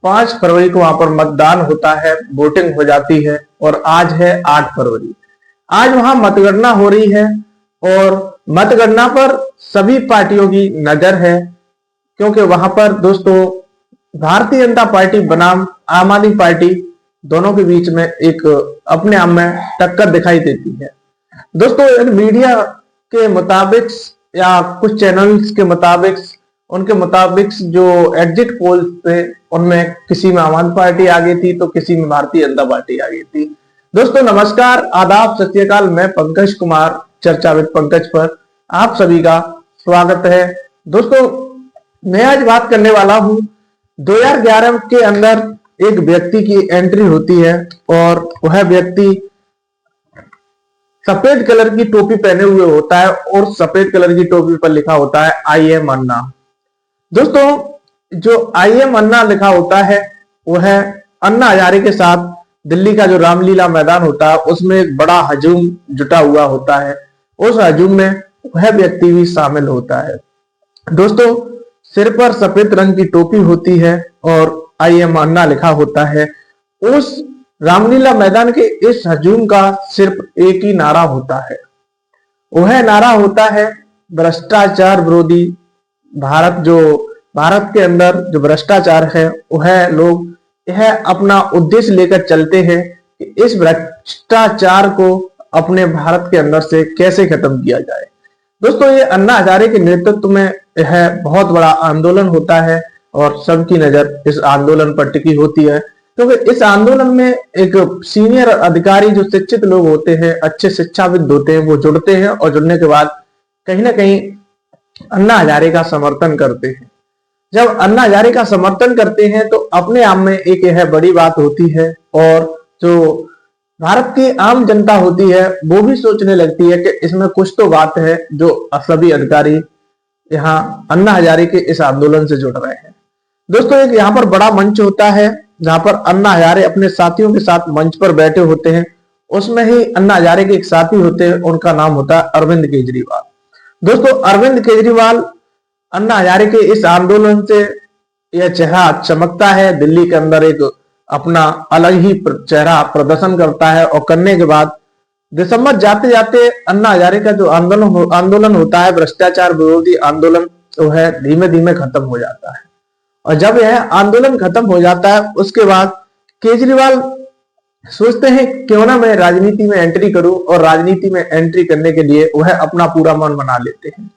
5 फरवरी को वहां पर मतदान होता है, वोटिंग हो जाती है और आज है 8 फरवरी। आज वहां मतगणना हो रही है और मतगणना पर सभी पार्टियों की नजर है, क्योंकि वहां पर दोस्तों भारतीय जनता पार्टी बनाम आम आदमी पार्टी दोनों के बीच में एक अपने आप में टक्कर दिखाई देती है। दोस्तों मीडिया के मुताबिक या कुछ चैनल्स के मुताबिक, उनके मुताबिक जो एग्जिट पोल थे उनमें किसी में आम आदमी पार्टी आ गई थी तो किसी में भारतीय जनता पार्टी आ गई थी। दोस्तों नमस्कार, आदाब, सत श्री अकाल। मैं पंकज कुमार, चर्चा विद पंकज पर आप सभी का स्वागत है। दोस्तों मैं आज बात करने वाला हूं 2011 के अंदर एक व्यक्ति की एंट्री होती है और वह व्यक्ति सफेद कलर की टोपी पहने हुए होता है और सफेद कलर की टोपी पर लिखा होता है आई एम अन्ना। दोस्तों जो आई एम अन्ना लिखा होता है वह अन्ना हजारे के साथ दिल्ली का जो रामलीला मैदान होता है उसमें एक बड़ा हजूम जुटा हुआ होता है। उस हजूम में वह व्यक्ति भी शामिल होता है। दोस्तों सिर पर सफेद रंग की टोपी होती है और आई एम अन्ना लिखा होता है। उस रामलीला मैदान के इस हजूम का सिर्फ एक ही नारा होता है, वह नारा होता है भ्रष्टाचार विरोधी भारत। जो भारत के अंदर जो भ्रष्टाचार है वह लोग यह अपना उद्देश्य लेकर चलते हैं कि इस भ्रष्टाचार को अपने भारत के अंदर से कैसे खत्म किया जाए। दोस्तों ये अन्ना हजारे के नेतृत्व में यह बहुत बड़ा आंदोलन होता है और सबकी नजर इस आंदोलन पर टिकी होती है, क्योंकि इस आंदोलन में एक सीनियर अधिकारी जो शिक्षित लोग होते हैं, अच्छे शिक्षाविद होते हैं, वो जुड़ते हैं और जुड़ने के बाद कहीं ना कहीं अन्ना हजारे का समर्थन करते हैं। जब अन्ना हजारे का समर्थन करते हैं तो अपने आप में एक यह बड़ी बात होती है और जो भारत की आम जनता होती है वो भी सोचने लगती है कि इसमें कुछ तो बात है जो सभी अधिकारी यहाँ अन्ना हजारे के इस आंदोलन से जुड़ रहे हैं। दोस्तों एक यहाँ पर बड़ा मंच होता है जहां पर अन्ना हजारे अपने साथियों के साथ मंच पर बैठे होते हैं। उसमें ही अन्ना हजारे के एक साथी होते हैं, उनका नाम होता है अरविंद केजरीवाल। दोस्तों अरविंद केजरीवाल अन्ना हजारे के इस आंदोलन से यह चेहरा चमकता है, दिल्ली के अंदर एक अपना अलग ही चेहरा प्रदर्शन करता है और करने के बाद दिसंबर जाते जाते अन्ना हजारे का जो आंदोलन होता है भ्रष्टाचार विरोधी आंदोलन, वह धीमे धीमे खत्म हो जाता है। और जब यह आंदोलन खत्म हो जाता है उसके बाद केजरीवाल सोचते हैं क्यों ना मैं राजनीति में एंट्री करूं, और राजनीति में एंट्री करने के लिए वह अपना पूरा मन बना लेते हैं।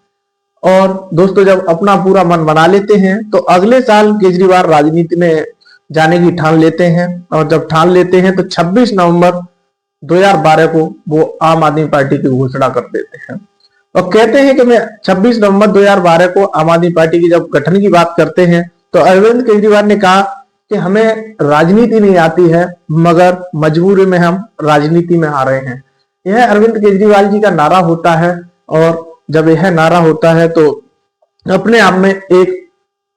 और दोस्तों जब अपना पूरा मन बना लेते हैं तो अगले साल केजरीवाल राजनीति में जाने की ठान लेते हैं और जब ठान लेते हैं तो 26 नवंबर 2012 को वो आम आदमी पार्टी की घोषणा कर देते हैं और कहते हैं कि मैं 26 नवंबर 2012 को आम आदमी पार्टी की जब गठन की बात करते हैं तो अरविंद केजरीवाल ने कहा कि हमें राजनीति नहीं आती है मगर मजबूरी में हम राजनीति में आ रहे हैं। यह अरविंद केजरीवाल जी का नारा होता है और जब यह नारा होता है तो अपने आप में एक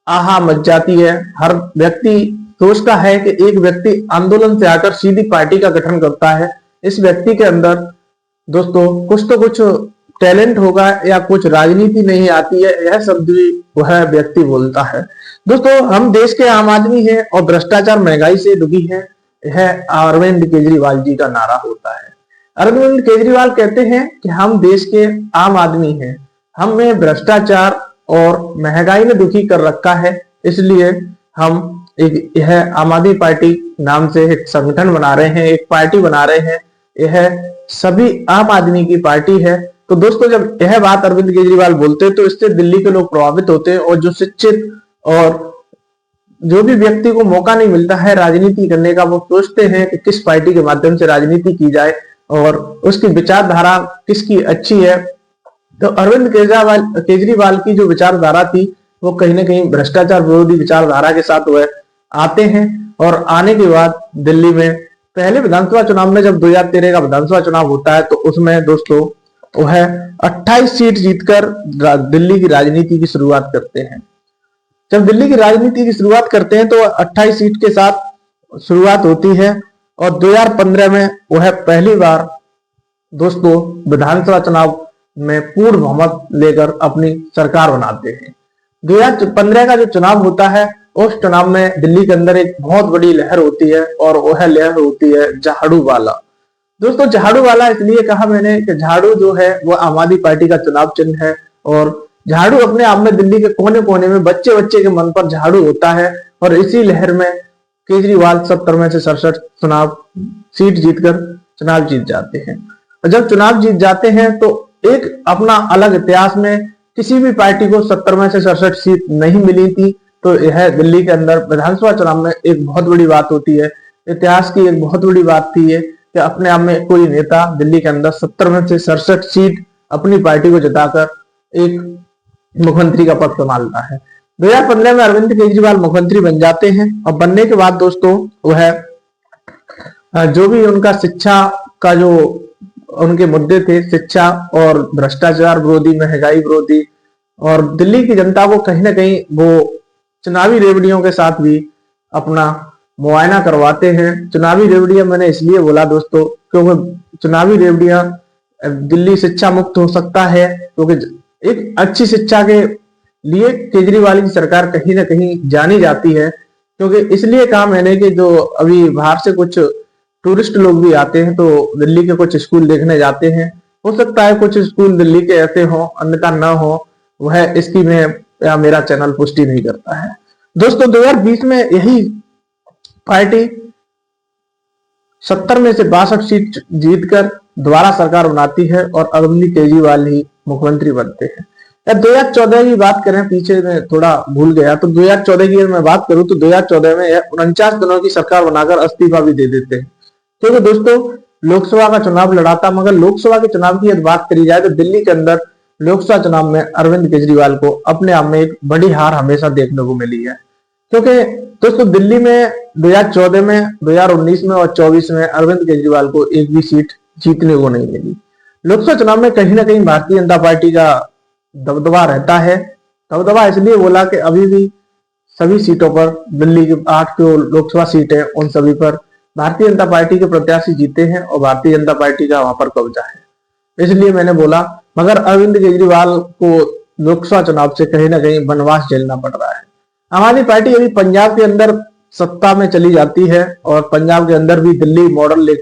आहा मच जाती है। हर व्यक्ति सोचता है कि एक व्यक्ति आंदोलन से आकर सीधी पार्टी का गठन करता है, इस व्यक्ति के अंदर दोस्तों कुछ तो कुछ टैलेंट होगा या कुछ राजनीति नहीं आती है, यह शब्द भी वह व्यक्ति बोलता है। दोस्तों हम देश के आम आदमी हैं और भ्रष्टाचार महंगाई से दुखी है, यह अरविंद केजरीवाल जी का नारा होता है। अरविंद केजरीवाल कहते हैं कि हम देश के आम आदमी हैं, हमें भ्रष्टाचार और महंगाई ने दुखी कर रखा है, इसलिए हम यह आम आदमी पार्टी नाम से एक संगठन बना रहे हैं, एक पार्टी बना रहे हैं, यह सभी आम आदमी की पार्टी है। तो दोस्तों जब यह बात अरविंद केजरीवाल बोलते हैं तो इससे दिल्ली के लोग प्रभावित होते हैं और जो शिक्षित और जो भी व्यक्ति को मौका नहीं मिलता है राजनीति करने का, वो सोचते हैं कि किस पार्टी के माध्यम से राजनीति की जाए और उसकी विचारधारा किसकी अच्छी है। तो अरविंद केजरीवाल की जो विचारधारा थी वो कहीं ना कहीं भ्रष्टाचार विरोधी विचारधारा के साथ वह आते हैं और आने के बाद दिल्ली में पहले विधानसभा चुनाव में जब 2013 का विधानसभा चुनाव होता है तो उसमें दोस्तों वह 28 सीट जीतकर दिल्ली की राजनीति की शुरुआत करते हैं। जब दिल्ली की राजनीति की शुरुआत करते हैं तो 28 सीट के साथ शुरुआत होती है और 2015 में वह पहली बार दोस्तों विधानसभा चुनाव में पूर्ण बहुमत लेकर अपनी सरकार बनाते हैं। 2015 का जो चुनाव होता है उस चुनाव में दिल्ली के अंदर एक बहुत बड़ी लहर होती है और वह लहर होती है झाड़ू वाला। दोस्तों झाड़ू वाला इसलिए कहा मैंने कि झाड़ू जो है वो आम आदमी पार्टी का चुनाव चिन्ह है और झाड़ू अपने आप में दिल्ली के कोने कोने में बच्चे बच्चे के मन पर झाड़ू होता है और इसी लहर में केजरीवाल 70 में से 67 चुनाव सीट जीतकर चुनाव जीत जाते हैं। और जब चुनाव जीत जाते हैं तो एक अपना अलग इतिहास में किसी भी पार्टी को 70 में से 67 सीट नहीं मिली थी, तो यह दिल्ली के अंदर विधानसभा चुनाव में एक बहुत बड़ी बात होती है। इतिहास की एक बहुत बड़ी बात थी ये कि अपने आप में कोई नेता दिल्ली के अंदर 70 में से 67 सीट अपनी पार्टी को जिताकर एक मुख्यमंत्री का पद संभालता है। 2015 में अरविंद केजरीवाल मुख्यमंत्री बन जाते हैं और बनने के बाद दोस्तों वह जो भी उनका शिक्षा का जो उनके मुद्दे थे, शिक्षा और भ्रष्टाचार विरोधी, महंगाई विरोधी, और दिल्ली की जनता को कहीं ना कहीं वो चुनावी रेवड़ियों के साथ भी अपना मुआयना करवाते हैं। चुनावी रेवड़ियां मैंने इसलिए बोला दोस्तों क्योंकि चुनावी रेवड़ियां दिल्ली शिक्षा मुक्त हो सकता है, क्योंकि एक अच्छी शिक्षा के लिए केजरीवाल की सरकार कहीं ना कहीं जानी जाती है। क्योंकि इसलिए कहा मैंने कि जो अभी बाहर से कुछ टूरिस्ट लोग भी आते हैं तो दिल्ली के कुछ स्कूल देखने जाते हैं, हो सकता है कुछ स्कूल दिल्ली के ऐसे हो अन्यथा न हो, वह इसकी मैं मेरा चैनल पुष्टि नहीं करता है। दोस्तों 2020 में यही पार्टी 70 में से 62 सीट जीतकर दोबारा सरकार बनाती है और अरविंद केजरीवाल ही मुख्यमंत्री बनते हैं। 2014 की बात करें, पीछे में थोड़ा भूल गया, तो 2014 की मैं बात करूं तो 2014 में 49 दिनों की सरकार बनाकर इस्तीफा भी दे देते हैं। क्योंकि दोस्तों लोकसभा का चुनाव लड़ा था, मगर लोकसभा के चुनाव की यदि बात करी जाए तो दिल्ली के अंदर लोकसभा चुनाव में अरविंद केजरीवाल को अपने आप में एक बड़ी हार हमेशा देखने को मिली है। क्योंकि दोस्तों दिल्ली में 2014 में, 2019 में और 24 में अरविंद केजरीवाल को एक भी सीट जीतने को नहीं मिली। लोकसभा चुनाव में कहीं ना कहीं भारतीय जनता पार्टी का दबदबा रहता है। दबदबा इसलिए बोला कि अभी भी सभी सीटों पर, दिल्ली की 8 जो लोकसभा सीट है उन सभी पर भारतीय जनता पार्टी के प्रत्याशी जीते हैं और भारतीय जनता पार्टी का वहां पर कब्जा है। इसलिए मैंने बोला, मगर अरविंद केजरीवाल को लोकसभा चुनाव से कहीं ना कहीं वनवास झेलना पड़ रहा है। आम आदमी पार्टी अभी पंजाब के अंदर सत्ता में चली जाती है और पंजाब के अंदर भी दिल्ली मॉडल,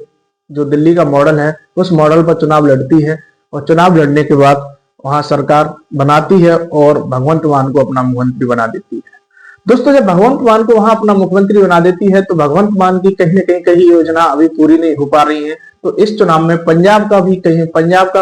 जो दिल्ली का मॉडल है उस मॉडल पर चुनाव लड़ती है और चुनाव लड़ने के बाद वहां सरकार बनाती है और भगवंत मान को अपना मुख्यमंत्री बना देती है। दोस्तों जब भगवंत मान को वहां अपना मुख्यमंत्री बना देती है तो भगवंत मान की कहीं ना कहीं कई योजना अभी पूरी नहीं हो पा रही है। तो इस चुनाव में पंजाब का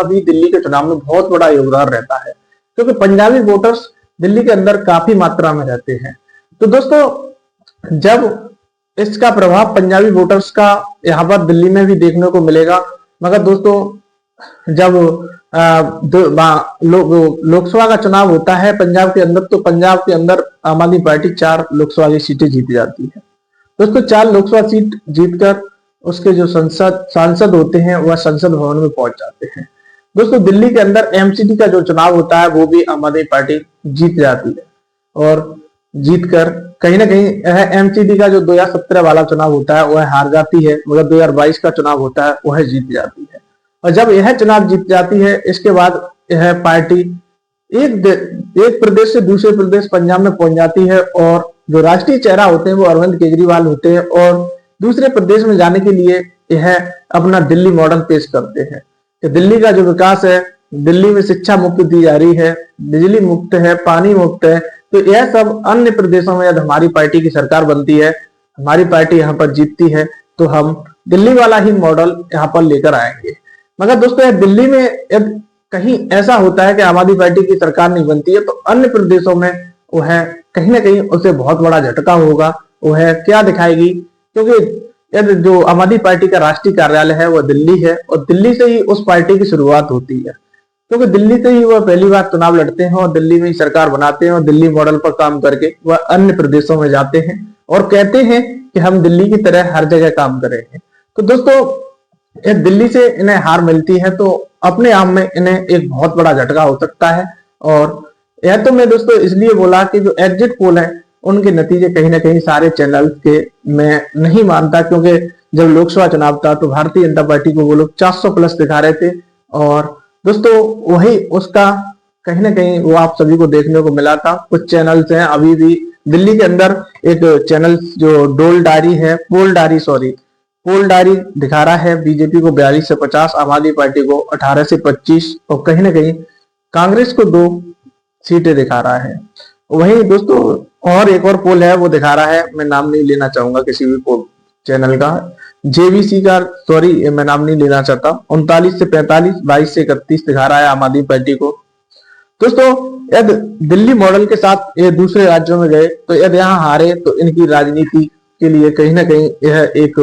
भी दिल्ली के चुनाव में बहुत बड़ा योगदान रहता है, क्योंकि पंजाबी वोटर्स दिल्ली के अंदर काफी मात्रा में रहते हैं। तो दोस्तों जब इसका प्रभाव पंजाबी वोटर्स का यहाँ पर दिल्ली में भी देखने को मिलेगा, मगर दोस्तों जब लोकसभा का चुनाव होता है पंजाब के अंदर, तो पंजाब के अंदर आम आदमी पार्टी 4 लोकसभा की सीटें जीत जाती है। दोस्तों 4 लोकसभा सीट जीतकर उसके जो सांसद होते हैं वह संसद भवन में पहुंच जाते हैं। दोस्तों दिल्ली के अंदर एमसीडी का जो चुनाव होता है वो भी आम आदमी पार्टी जीत जाती है और जीतकर कहीं ना कहीं यह एमसीडी का जो 2017 वाला चुनाव होता है वह हार जाती है, मगर 2022 का चुनाव होता है वह जीत जाती है। और जब यह चुनाव जीत जाती है इसके बाद यह पार्टी एक प्रदेश से दूसरे प्रदेश पंजाब में पहुंच जाती है और जो राष्ट्रीय चेहरा होते हैं वो अरविंद केजरीवाल होते हैं और दूसरे प्रदेश में जाने के लिए यह अपना दिल्ली मॉडल पेश करते हैं कि दिल्ली का जो विकास है, दिल्ली में शिक्षा मुफ्त दी जा रही है, बिजली मुफ्त है, पानी मुफ्त है। तो यह सब अन्य प्रदेशों में यदि हमारी पार्टी की सरकार बनती है, हमारी पार्टी यहाँ पर जीतती है, तो हम दिल्ली वाला ही मॉडल यहाँ पर लेकर आएंगे। मगर दोस्तों दिल्ली में यदि कहीं ऐसा होता है कि आम आदमी पार्टी की सरकार नहीं बनती है तो अन्य प्रदेशों में वह कहीं ना कहीं उसे बहुत बड़ा झटका होगा। वह क्या दिखाएगी, क्योंकि जो आम आदमी पार्टी का राष्ट्रीय कार्यालय है वह दिल्ली है और दिल्ली से ही उस पार्टी की शुरुआत होती है, क्योंकि दिल्ली से ही वह पहली बार चुनाव लड़ते हैं और दिल्ली में ही सरकार बनाते हैं और दिल्ली मॉडल पर काम करके वह अन्य प्रदेशों में जाते हैं और कहते हैं कि हम दिल्ली की तरह हर जगह काम करेंगे। तो दोस्तों दिल्ली से इन्हें हार मिलती है तो अपने आप में इन्हें एक बहुत बड़ा झटका हो सकता है। और यह तो मैं दोस्तों इसलिए बोला कि जो एग्जिट पोल है उनके नतीजे कहीं ना कहीं सारे चैनल के मैं नहीं मानता, क्योंकि जब लोकसभा चुनाव था तो भारतीय जनता पार्टी को वो लोग 400 प्लस दिखा रहे थे और दोस्तों वही उसका कहीं ना कहीं वो आप सभी को देखने को मिला था। कुछ चैनल्स हैं अभी भी दिल्ली के अंदर एक चैनल जो पोल डायरी दिखा रहा है बीजेपी को 42 से 50, आम आदमी पार्टी को 18 से 25 और कहीं ना कहीं कांग्रेस को 2 सीटें दिखा रहा है। वहीं दोस्तों और एक और पोल है, वो दिखा रहा है, मैं नाम नहीं लेना चाहूंगा किसी भी पोल चैनल का, जेवीसी का, सॉरी मैं नाम नहीं लेना चाहता, 39 से 45, 22 से 31 दिखा रहा है आम आदमी पार्टी को। दोस्तों यदि दिल्ली मॉडल के साथ ये दूसरे राज्यों में गए तो यदि यहाँ हारे तो इनकी राजनीति के लिए कहीं ना कहीं यह एक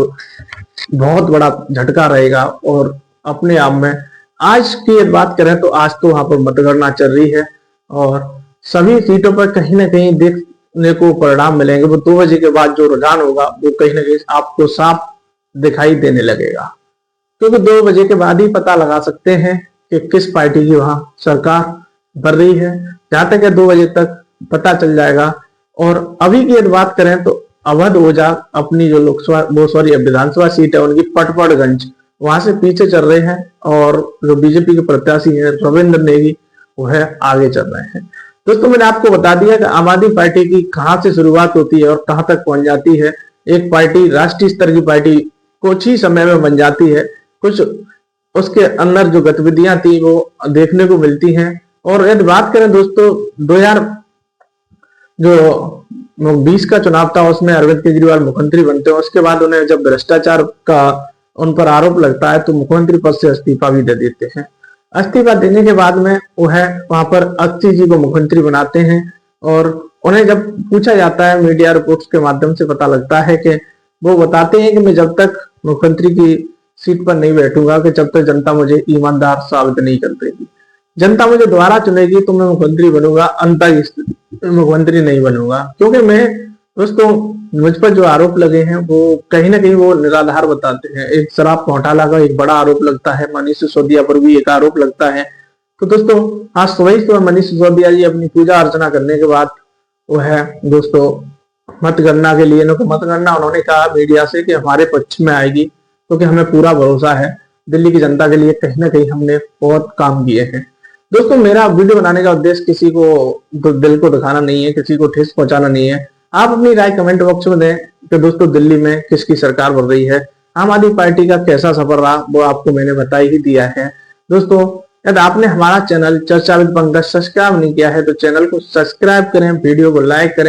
बहुत बड़ा झटका रहेगा। और अपने आप में आज की बात करें तो आज तो वहां पर मतगणना चल रही है और सभी सीटों पर कहीं ना कहीं देखने को परिणाम मिलेंगे। वो 2 बजे के बाद जो रुझान होगा वो कहीं ना कहीं आपको साफ दिखाई देने लगेगा, क्योंकि 2 बजे के बाद ही पता लगा सकते हैं कि किस पार्टी की वहां सरकार बन रही है। जहां तक 2 बजे तक पता चल जाएगा। और अभी की यदि बात करें तो अवध ओझा अपनी जो विधानसभा सीट है उनकी पटपड़गंज वहां से पीछे चल रहे हैं और जो बीजेपी के प्रत्याशी है रविंद्र नेगी वह आगे चल रहे हैं। दोस्तों मैंने आपको बता दिया कि आम आदमी पार्टी की कहां से शुरुआत होती है और कहां तक पहुंच जाती है। एक पार्टी राष्ट्रीय स्तर की पार्टी कुछ ही समय में बन जाती है, कुछ उसके अंदर जो गतिविधियां थी वो देखने को मिलती हैं। और यदि बात करें दोस्तों 2020 का चुनाव था उसमें अरविंद केजरीवाल मुख्यमंत्री बनते हैं, उसके बाद उन्हें जब भ्रष्टाचार का उन पर आरोप लगता है तो मुख्यमंत्री पद से इस्तीफा भी दे देते हैं। इस्तीफा देने के बाद में वह वहां पर अस्सी जी को मुख्यमंत्री बनाते हैं और उन्हें जब पूछा जाता है मीडिया रिपोर्ट्स के माध्यम से पता लगता है कि वो बताते हैं कि मैं जब तक मुख्यमंत्री की सीट पर नहीं बैठूंगा कि जब तक जनता मुझे ईमानदार साबित नहीं कर देगी। जनता मुझे दोबारा चुनेगी तो मैं मुख्यमंत्री बनूंगा, अंतर मुख्यमंत्री नहीं बनूंगा। क्योंकि मैं दोस्तों मुझ पर जो आरोप लगे हैं वो कहीं ना कहीं वो निराधार बताते हैं। एक शराब घोटाला का एक बड़ा आरोप लगता है, मनीष सिसोदिया पर भी एक आरोप लगता है। तो दोस्तों आज सुबह मनीष सिसोदिया जी अपनी पूजा अर्चना करने के बाद वो है दोस्तों मतगणना के लिए मतगणना उन्होंने कहा मीडिया से कि हमारे पक्ष में आएगी, क्योंकि हमें पूरा भरोसा है दिल्ली की जनता के लिए कहीं ना कहीं हमने बहुत काम किए हैं। दोस्तों मेरा वीडियो बनाने का उद्देश्य किसी को दिल को दिखाना नहीं है, किसी को ठेस पहुंचाना नहीं है। आप अपनी राय कमेंट बॉक्स में दें कि दोस्तों दिल्ली में किसकी सरकार बन रही है, आम आदमी पार्टी का कैसा सफर रहा वो आपको मैंने बता ही दिया है। दोस्तों यदि आपने हमारा चैनल चर्चा विद पंकज सब्सक्राइब नहीं किया है तो चैनल को सब्सक्राइब करें, वीडियो को लाइक करें।